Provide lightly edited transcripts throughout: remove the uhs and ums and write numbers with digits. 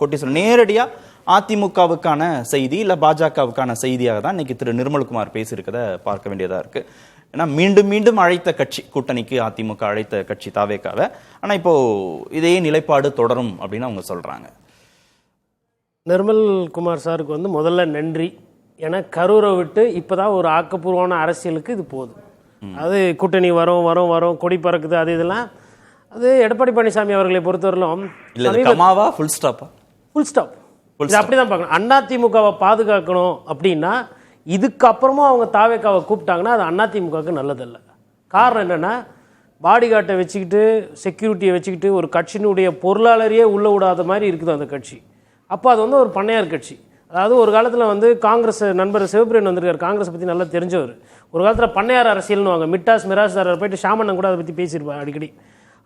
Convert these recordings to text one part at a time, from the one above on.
கோட்டீஸ்வரன் நேரடியா அதிமுகவுக்கான செய்தி இல்ல பாஜகவுக்கான செய்தியாக தான் இன்னைக்கு திரு நிர்மல்குமார் பேசியிருக்கதை பார்க்க வேண்டியதா இருக்கு. ஏன்னா மீண்டும் மீண்டும் அழைத்த கட்சி கூட்டணிக்கு அதிமுக அழைத்த கட்சி தாவேக்காவை, ஆனா இப்போ இதே நிலைப்பாடு தொடரும் அப்படின்னு அவங்க சொல்றாங்க. நிர்மல்குமார் சாருக்கு வந்து முதல்ல நன்றி. ஏன்னா கரூரை விட்டு இப்போதான் ஒரு ஆக்கப்பூர்வமான அரசியலுக்கு இது போகுது. அது கூட்டணி வரும் வரும் வரும் கொடி பறக்குது அது இதெல்லாம் அது எடப்பாடி பழனிசாமி அவர்களை பொறுத்தவரையிலும் ஃபுல் ஸ்டாப் அப்படிதான் பார்க்கணும். அதிமுகவை பாதுகாக்கணும் அப்படின்னா இதுக்கப்புறமும் அவங்க தாவேக்காவை கூப்பிட்டாங்கன்னா அது அதிமுகவுக்கு நல்லதல்ல. காரணம் என்னன்னா பாடிகார்ட்டை வச்சுக்கிட்டு செக்யூரிட்டியை வச்சுக்கிட்டு ஒரு கட்சியினுடைய பொருளாளரையே உள்ள விடாத மாதிரி இருக்குது அந்த கட்சி. அப்போ அது வந்து ஒரு பண்ணையார் கட்சி. அதாவது ஒரு காலத்தில் வந்து காங்கிரஸ் நண்பர் சிவபிரியன் வந்திருக்கார், காங்கிரஸ் பற்றி நல்லா தெரிஞ்சவர். ஒரு காலத்தில் பண்ணையார் அரசியல்னு வாங்க, மிட்டாஸ் மிராஸ்தாரர் போயிட்டு ஷாமண்ணன் கூட அதை பற்றி பேசியிருப்பாங்க அடிக்கடி.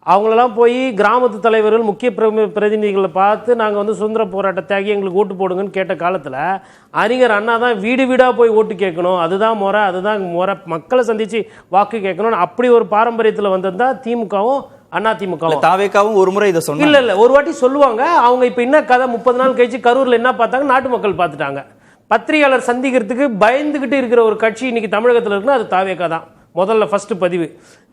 அவங்களெல்லாம் போய் கிராமத்து தலைவர்கள் முக்கிய பிரதிநிதிகளை பார்த்து நாங்கள் வந்து சுதந்திர போராட்ட தியாகி எங்களுக்கு ஓட்டு போடுங்கன்னு கேட்ட காலத்தில் அறிஞர் அண்ணா தான் வீடு வீடாக போய் ஓட்டு கேட்கணும், அதுதான் முறை மக்களை சந்தித்து வாக்கு கேட்கணும்னு அப்படி ஒரு பாரம்பரியத்தில் வந்தது திமுகவும் அதிமுகவும். தாவேக்காவும் ஒரு முறை இதை சொன்னாங்க. இல்லை ஒரு வாட்டி சொல்லுவாங்க. அவங்க இப்போ என்ன கதை 30 நாள் கழிச்சு கரூரில் என்ன பார்த்தாங்க, நாட்டு மக்கள் பார்த்துட்டாங்க. பத்திரிகையாளர் சந்திக்கிறதுக்கு பயந்துகிட்டு இருக்கிற ஒரு கட்சி இன்னைக்கு தமிழகத்தில் இருக்குன்னா அது தாவேக்கா தான். முதல்ல ஃபர்ஸ்ட் பதிவு.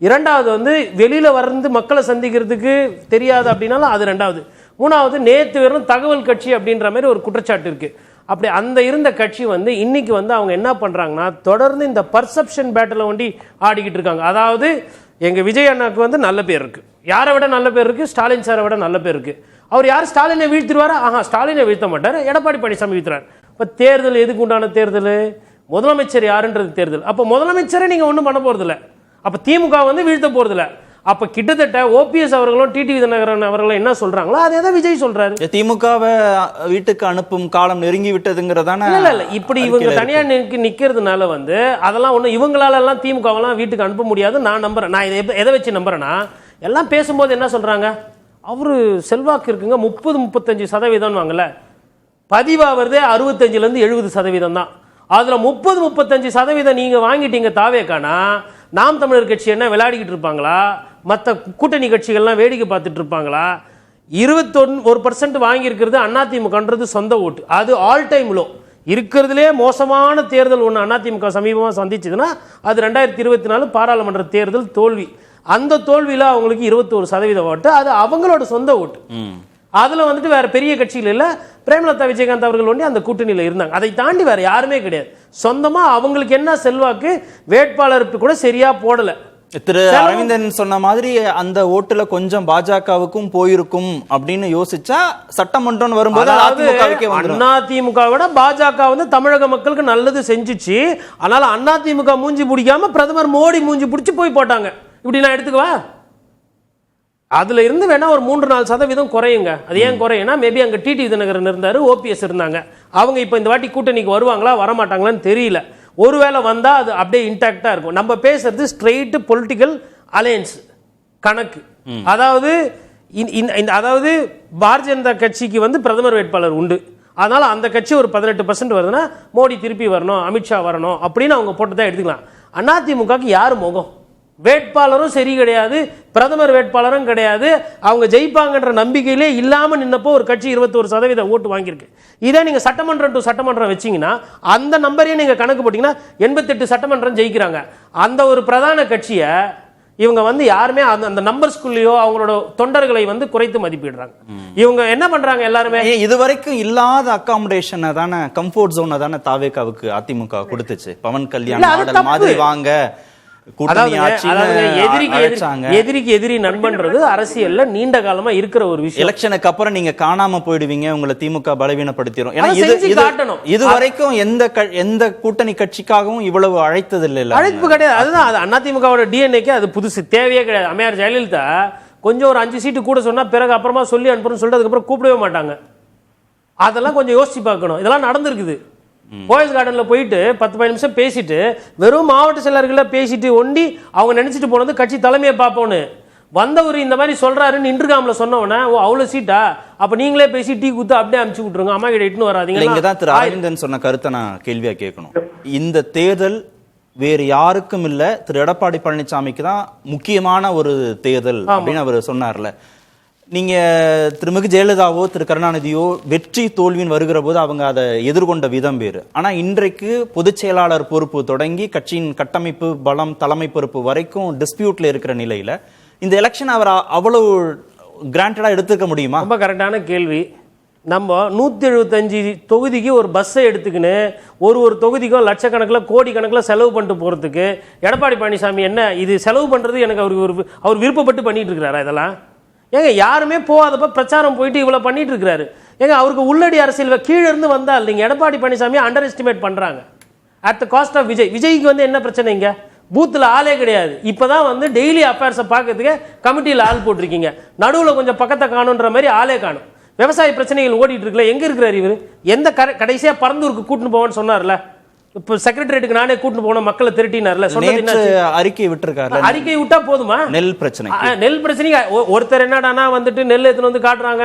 இரண்டாவது வந்து வெளியில வந்து மக்களை சந்திக்கிறதுக்கு தெரியாது அப்படின்னாலும் அது ரெண்டாவது. மூணாவது நேற்று வெறும் தகவல் கட்சி அப்படின்ற மாதிரி ஒரு குற்றச்சாட்டு இருக்கு. அப்படி அந்த இருந்த கட்சி வந்து இன்னைக்கு வந்து அவங்க என்ன பண்றாங்கன்னா தொடர்ந்து இந்த பர்செப்ஷன் பேட்டில் ஒண்டி ஆடிக்கிட்டு இருக்காங்க. அதாவது எங்க விஜய் அண்ணாக்கு வந்து நல்ல பேர் இருக்கு, யாரை விட நல்ல பேர் இருக்கு, ஸ்டாலின் சாரை விட நல்ல பேர் இருக்கு. அவர் யார் ஸ்டாலினை வீழ்த்திடுவாரா? ஸ்டாலினை வீழ்த்த மாட்டார், எடப்பாடி பழனிசாமி வீழ்த்துறாரு. இப்ப தேர்தல் எதுக்கு உண்டான தேர்தல்? முதலமைச்சர் யாருன்றது தேர்தல். அப்ப முதலமைச்சரை நீங்க ஒன்றும் பண்ண போறது இல்லை, அப்ப திமுக வந்து வீழ்த்த போறது இல்லை. அப்ப கிட்டத்தட்ட ஓபிஎஸ் அவர்களும் டிடிவி தினகரன் அவர்களும் என்ன சொல்றாங்களோ அதே தான் விஜய் சொல்றாரு. திமுகவை வீட்டுக்கு அனுப்பும் காலம் நெருங்கி விட்டதுங்கிறதான. இல்ல இப்படி இவங்க தனியா நிக்கிறதுனால வந்து அதெல்லாம் ஒண்ணு இவங்களால எல்லாம் திமுகவெல்லாம் வீட்டுக்கு அனுப்ப முடியாது நான் நம்புறேன். நான் எதை வச்சு நம்புறேன்னா எல்லாம் பேசும்போது என்ன சொல்றாங்க, அவரு செல்வாக்கு இருக்குங்க 30-35% வாங்கல, பதிவாவது 65-70% தான். அதுல 30-35% நீங்க வாங்கிட்டீங்க தாவேக்கானா நாம் தமிழர் கட்சி என்ன விளையாடிக்கிட்டு இருப்பாங்களா? மற்ற கூட்டணி கட்சிகள்லாம் வேடிக்கை பார்த்துட்டு இருப்பாங்களா? 21% வாங்கியிருக்கிறது அதிமுகன்றது சொந்த ஓட்டு. அது ஆல் டைம் லோ. இருக்கிறதுலே மோசமான தேர்தல் ஒன்று அதிமுக சமீபமாக சந்திச்சதுன்னா அது 2024 பாராளுமன்ற தேர்தல் தோல்வி. அந்த தோல்வியில் அவங்களுக்கு 21% ஓட்டு, அது அவங்களோட சொந்த ஓட்டு. அதுல வந்துட்டு வேற பெரிய கட்சிகள் இல்ல, பிரேமலதா விஜயகாந்த் அவர்கள் ஒண்டி அந்த கூட்டணியில இருந்தாங்க. அதை தாண்டி வேற யாருமே கிடையாது. சொந்தமா அவங்களுக்கு என்ன செல்வாக்கு, வேட்பாளர் கூட சரியா போடல. திரு அரவிந்தன் சொன்ன மாதிரி அந்த ஓட்டுல கொஞ்சம் பாஜகவுக்கும் போயிருக்கும் அப்படின்னு யோசிச்சா சட்டமன்றம் வரும்போது அதிமுக விட பாஜக வந்து தமிழக மக்களுக்கு நல்லது செஞ்சுச்சு. அதனால அதிமுக மூஞ்சி பிடிக்காம பிரதமர் மோடி மூஞ்சி பிடிச்சு போய் போட்டாங்க. இப்படி நான் எடுத்துக்கவா? அதுல இருந்து வேணா ஒரு 3-4% குறையுங்க. அது ஏன் குறையும்னா மேபி அங்க டிடிவி தினகரன் இருந்தாரு, ஓபிஎஸ் இருந்தாங்க. அவங்க இப்ப இந்த வாட்டி கூட்டணிக்கு வருவாங்களா வரமாட்டாங்களான்னு தெரியல. ஒருவேளை வந்தா அது அப்படியே இன்டாக்டா இருக்கும். நம்ம பேசுறது ஸ்ட்ரெயிட் பொலிட்டிக்கல் அலையன்ஸ் கணக்கு. அதாவது அதாவது பாரதிய ஜனதா கட்சிக்கு வந்து பிரதமர் வேட்பாளர் உண்டு, அதனால அந்த கட்சி ஒரு 18% வருதுன்னா மோடி திருப்பி வரணும், அமித்ஷா வரணும் அப்படின்னு அவங்க போட்டுதான் எடுத்துக்கலாம். அதிமுகக்கு யாரு முகம்? வேட்பாளரும் சரி கிடையாது, பிரதமர் வேட்பாளரும் கிடையாது. அவங்க ஜெயிப்பாங்கன்ற நம்பிக்கையிலே இல்லாம நின்னப்போ ஒரு கட்சி 21% ஓட்டு வாங்கியிருக்கு. இதே நீங்க சட்டமன்றம் டு சட்டமன்றம் வச்சீங்கன்னா அந்த நம்பரையே நீங்க கணக்கு போட்டீங்கன்னா 88 சட்டமன்றம் ஜெயிக்கிறாங்க. அந்த ஒரு பிரதான கட்சியை இவங்க வந்து யாருமே அந்த நம்பர்ஸ்குள்ளேயோ அவங்களோட தொண்டர்களை வந்து குறைத்து மதிப்பிடுறாங்க. இவங்க என்ன பண்றாங்க எல்லாருமே இதுவரைக்கும் இல்லாத அகாமடேஷன் தானே, கம்ஃபோர்ட் ஜோன் தானே தாவேக்காவுக்கு அதிமுக கொடுத்துச்சு. பவன் கல்யாண் மாதிரி வாங்க, எதிரிக்கு எதிரி நண்பன்றது அரசியல்ல நீண்ட காலமா இருக்கிற ஒரு விஷயம். எலெக்ஷனுக்கு அப்புறம் நீங்க காணாம போயிடுவீங்க, உங்களை திமுக பலவீனப்படுத்திடும். இது வரைக்கும் எந்த கூட்டணி கட்சிக்காகவும் இவ்வளவு அழைத்தது இல்லை, அழைப்பு கிடையாது. அதுதான் அதிமுகவோட டிஎன்ஏக்கு அது புதுசு, தேவையே கிடையாது. அம்மையார் ஜெயலலிதா கொஞ்சம் ஒரு 5 சீட்டு கூட சொன்னா பிறகு அப்புறமா சொல்லி அனுப்புறோம்னு சொல்லிட்டு அதுக்கப்புறம் கூப்பிடவே மாட்டாங்க. அதெல்லாம் கொஞ்சம் யோசிச்சு பார்க்கணும். இதெல்லாம் நடந்திருக்குது. போயஸ் கார்டன்ல போயிட்டு 10-15 நிமிஷம் பேசிட்டு வெறும் மாவட்ட செயலர்களை பேசிட்டு ஒண்டி அவங்க நினைச்சிட்டு போனது கட்சி தலைமையை பார்ப்போன்னு வந்தவர் இந்த மாதிரி சொல்றாருன்னு இன்டர்காம்ல சொன்னவன, ஓ அவ்வளவு சீட்டா, அப்ப நீங்களே பேசி டீ குத்து அப்படியே அனுப்பிச்சு விட்டுருங்க, அம்மா கிட்ட இட்டுன்னு வராதீங்க. இங்கதான் திரு அரவிந்தன் சொன்ன கருத்தை நான் கேள்வியா கேட்கணும். இந்த தேர்தல் வேறு யாருக்கும் இல்ல, திரு எடப்பாடி பழனிசாமிக்கு தான் முக்கியமான ஒரு தேர்தல் அப்படின்னு அவர் சொன்னார்ல. நீங்க திருமிகு ஜெயலலிதாவோ திரு கருணாநிதியோ வெற்றி தோல்வியின் வருகிற போது அவங்க அதை எதிர்கொண்ட விதம் வேறு. ஆனா இன்றைக்கு பொதுச் செயலாளர் பொறுப்பு தொடங்கி கட்சியின் கட்டமைப்பு பலம் தலைமை பொறுப்பு வரைக்கும் டிஸ்பியூட்ல இருக்கிற நிலையில இந்த எலெக்ஷன் அவர் அவ்வளவு கிராண்டடா எடுத்துக்க முடியுமா? ரொம்ப கரெக்டான கேள்வி. நம்ம 175 தொகுதிக்கு ஒரு பஸ்ஸை எடுத்துக்கின்னு ஒரு தொகுதிக்கும் லட்சக்கணக்கில் கோடிக்கணக்கில் செலவு பண்ணிட்டு போகிறதுக்கு எடப்பாடி பழனிசாமி என்ன இது செலவு பண்ணுறது எனக்கு அவர் விருப்பப்பட்டு பண்ணிட்டு இருக்கிறாரா? இதெல்லாம் ஏங்க யாருமே போகாதப்ப பிரச்சாரம் போயிட்டு இவ்வளோ பண்ணிட்டு இருக்கிறாரு. ஏங்க அவருக்கு உள்ளடி அரசியல் கீழே இருந்து வந்தால் நீங்கள் எடப்பாடி பழனிசாமி அண்டர் எஸ்டிமேட் பண்ணுறாங்க at the cost of Vijay. விஜய்க்கு வந்து என்ன பிரச்சனைங்க? பூத்தில் ஆளே கிடையாது. இப்போ தான் வந்து டெய்லி அஃபேர்ஸை பார்க்கறதுக்கு கமிட்டியில் ஆள் போட்டிருக்கீங்க. நடுவில் கொஞ்சம் பக்கத்தை காணுன்ற மாதிரி ஆளே காணும். விவசாய பிரச்சனைகள் ஓடிட்டு இருக்குல்ல, எங்க இருக்கிறார் இவர்? எந்த கடைசியா பரந்தூருக்கு கூட்டின்னு போவான்னு சொன்னார்ல, இப்போ செக்ரட்டரியேட்டுக்கு நானே கூட்டின்னு போன மக்களை திரட்டினார்ல, அறிக்கை விட்டுருக்காரு. அறிக்கை விட்டா போதுமா? நெல் பிரச்சனை ஒருத்தர் என்னடானா வந்துட்டு நெல் எடுத்துன்னு வந்து காட்டுறாங்க,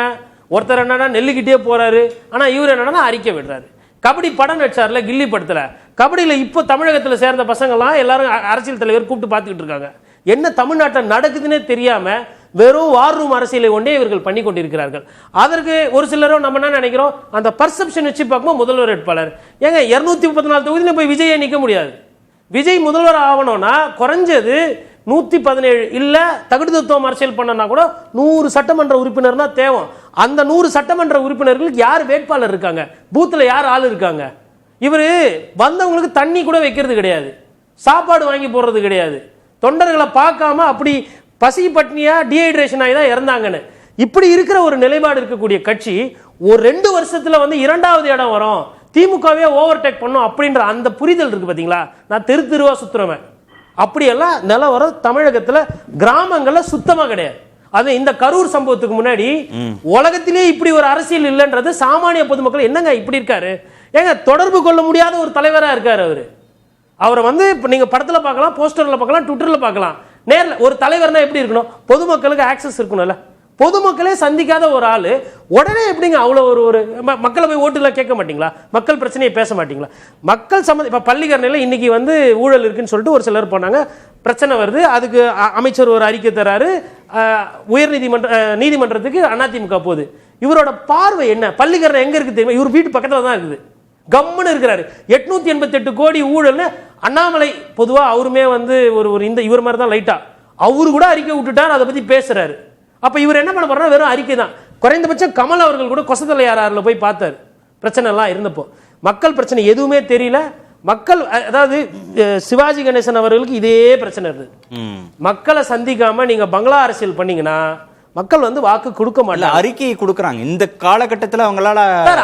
ஒருத்தர் என்னடா நெல்லுக்கிட்டே போறாரு. ஆனா இவர் என்னன்னா அறிக்கை விடுறாரு. கபடி படம் வச்சார்ல கில்லி படத்துல, கபடியில இப்போ தமிழகத்துல சேர்ந்த பசங்கள்லாம் எல்லாரும் அரசியல் தலைவர் கூப்பிட்டு பார்த்துக்கிட்டு இருக்காங்க. என்ன தமிழ்நாட்டில் நடக்குதுன்னே தெரியாம வெறும் வார் ரூம் அரசியலை ஒன்றே இவர்கள் பண்ணி கொண்டிருக்கிறார்கள். அதற்கு ஒரு சிலரும் நம்ம என்ன நினைக்கிறோம், அந்த பர்செப்ஷன் வச்சு பார்க்கும்போது முதல்வர் வேட்பாளர் ஏங்க 234 தொகுதியில போய் விஜயை நிற்க முடியாது. விஜய் முதல்வர் ஆகணும்னா குறைஞ்சது 117 இல்ல தகுதித்துவம் அரசியல் பண்ணனா கூட 100 சட்டமன்ற உறுப்பினர் தான் தேவை. அந்த 100 சட்டமன்ற உறுப்பினர்களுக்கு யார் வேட்பாளர் இருக்காங்க? பூத்துல யார் ஆள் இருக்காங்க? இவரு வந்தவங்களுக்கு தண்ணி கூட வைக்கிறது கிடையாது, சாப்பாடு வாங்கி போடுறது கிடையாது. தொண்டர்களை பார்க்காம அப்படி பசி பட்னியா டீஹைட்ரேஷன் ஆகி தான் இறந்தாங்கன்னு. இப்படி இருக்கிற ஒரு நிலைப்பாடு இருக்கக்கூடிய கட்சி ஒரு 2 வருஷத்துல வந்து 2வது இடம் வரும், திமுகவே ஓவர்டேக் பண்ணும் அப்படின்ற அந்த புரிதல் இருக்கு பாத்தீங்களா? நான் தெருவா சுத்துறவன். அப்படியெல்லாம் நிலவரம் தமிழகத்துல கிராமங்கள்ல சுத்தமா கிடையாது. அது இந்த கரூர் சம்பவத்துக்கு முன்னாடி உலகத்திலே இப்படி ஒரு அரசியல் இல்லைன்றது சாமானிய பொதுமக்கள் என்னங்க இப்படி இருக்காரு? ஏங்க தொடர்பு கொள்ள முடியாத ஒரு தலைவரா இருக்காரு அவரு. அவரை வந்து நீங்க படத்துல பார்க்கலாம், போஸ்டர்ல பார்க்கலாம், ட்விட்டர்ல பார்க்கலாம். நேர்ல ஒரு தலைவர்னா எப்படி இருக்கணும்? பொதுமக்களுக்கு ஆக்சஸ் இருக்கணும்ல. பொதுமக்களே சந்திக்காத ஒரு ஆளு உடனே எப்படிங்க அவ்வளோ ஒரு மக்களை போய் ஓட்டுல கேட்க மாட்டீங்களா? மக்கள் பிரச்சனையை பேச மாட்டீங்களா? மக்கள் சம்மந்த இப்ப பள்ளிக்கரணையில் இன்னைக்கு வந்து ஊழல் இருக்குன்னு சொல்லிட்டு ஒரு சிலர் போனாங்க, பிரச்சனை வருது. அதுக்கு அமைச்சர் ஒரு அறிக்கை தராரு, நீதிமன்றத்துக்கு அதிமுக போகுது. இவரோட பார்வை என்ன? பள்ளிக்கரணை எங்க இருக்கு தெரியுமா? இவர் வீட்டு பக்கத்துல தான் இருக்குது. கம்முன்னு இருக்கிறாரு. 888 கோடி ஊழல். அண்ணாமலை பொதுவா அவருமே வந்து ஒரு இந்த இவர் மாதிரி தான் லைட்டா அவரு கூட அறிக்கை விட்டுட்டார், அதை பத்தி பேசுறாரு. அப்ப இவர் என்ன பண்ண போறாரு? வெறும் அறிக்கை தான். குறைந்தபட்சம் கமல் அவர்கள் கூட கொசத்தலையாரில் போய் பார்த்தாரு பிரச்சனை எல்லாம் இருந்தப்போ. மக்கள் பிரச்சனை எதுவுமே தெரியல. மக்கள் அதாவது சிவாஜி கணேசன் அவர்களுக்கு இதே பிரச்சனை இருந்தது. மக்களை சந்திக்காம நீங்க பங்களா அரசியல் பண்ணீங்கன்னா மக்கள் வந்து வாக்கு கொடுக்க மாட்டாங்க. அறிக்கை கொடுக்கறாங்க இந்த காலகட்டத்தில் அவங்களால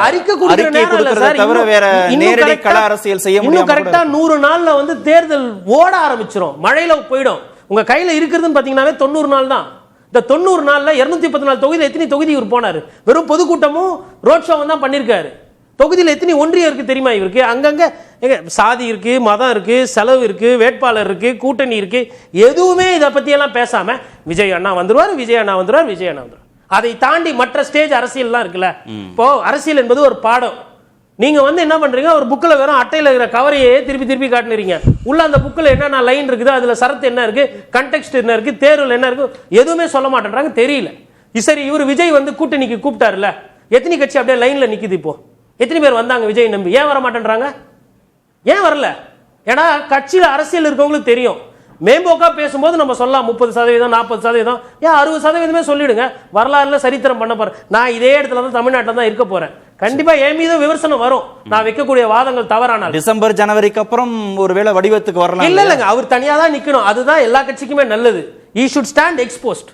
அறிக்கை கொடுக்கறத தவிர வேற நேரடி கள அரசியல் செய்ய முடியாது. கரெக்டா 100 நாள்ல வந்து தேர்தல் ஓட ஆரம்பிச்சிரும், மழையில போயிடும். உங்க கையில இருக்கிறதுன்னு பாத்தீங்கன்னாவே 90 நாள் தான். இந்த 90 நாள்ல 214 தொகுதியில் எத்தனை தொகுதி இவர் போனாரு? வெறும் பொதுக்கூட்டமும் ரோட் ஷோவும் தான் பண்ணிருக்காரு. தொகுதியில் எத்தனை ஒன்றியம் இருக்கு தெரியுமா இவருக்கு? அங்கங்க சாதி இருக்கு, மதம் இருக்கு, செலவு இருக்கு, வேட்பாளர் இருக்கு, கூட்டணி இருக்கு. எதுவுமே இதை பத்தி எல்லாம் பேசாம விஜய் அண்ணா வந்துருவார், விஜய் அண்ணா வந்துருவார், விஜய் அண்ணா வந்துருவார். அதை தாண்டி மற்ற ஸ்டேஜ் அரசியல் எல்லாம் இருக்குல்ல. இப்போ அரசியல் என்பது ஒரு பாடம். நீங்க வந்து என்ன பண்றீங்க? ஒரு புக்கில் வெறும் அட்டையில் இருக்கிற கவரையே திருப்பி காட்டுறீங்க. உள்ள அந்த புக்கில் என்னென்ன லைன் இருக்குது, அதுல சரத்து என்ன இருக்கு, கண்டெக்ஸ்ட் என்ன இருக்கு, தேர்வில் என்ன இருக்கு, எதுவுமே சொல்ல மாட்டேன்றாங்க. தெரியல. சரி, இவர் விஜய் வந்து கூட்டணிக்கு கூப்பிட்டாருல, எத்தனை கட்சி அப்படியே லைன்ல நிக்குது? இப்போ எத்தனை பேர் வந்தாங்க விஜய் நம்பி? ஏன் வர மாட்டேன்றாங்க? ஏன் வரல? ஏன்னா கட்சியில அரசியல் இருக்கவங்களுக்கு தெரியும். மேம்போக்கா பேசும்போது நம்ம சொல்லலாம் 30%, 40%, ஏன் 60% சொல்லிடுங்க. வரலாறுல சரித்திரம் பண்ண போறேன். நான் இதே இடத்துல தான் தமிழ்நாட்டில் தான் இருக்க போறேன். கண்டிப்பா என் மீது விமர்சனம் வரும். நான் வைக்கக்கூடிய வாதங்கள் தவறானால் டிசம்பர் ஜனவரிக்கு அப்புறம் ஒருவேளை வடிவத்துக்கு வரலாம். இல்லங்க, அவர் தனியா தான் நிக்கணும். அதுதான் எல்லா கட்சிக்குமே நல்லது. He should stand exposed.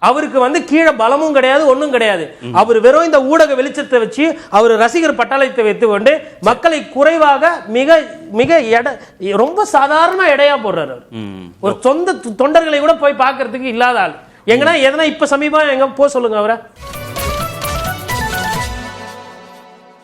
அவருக்கு வந்து கீழே பலமும் கிடையாது, ஒன்றும் கிடையாது. அவர் வெறும் இந்த ஊடக வெளிச்சத்தை வச்சு அவர் ரசிகர் பட்டாளத்தை வைத்து கொண்டு மக்களை குறைவாக மிக மிக ரொம்ப சாதாரண எடையா போடுறாரு. ஒரு சொந்த தொண்டர்களை கூட போய் பார்க்கறதுக்கு இல்லாத ஆள். எங்கன்னா எதனா இப்ப சமீபம் எங்க போ சொல்லுங்க அவரை.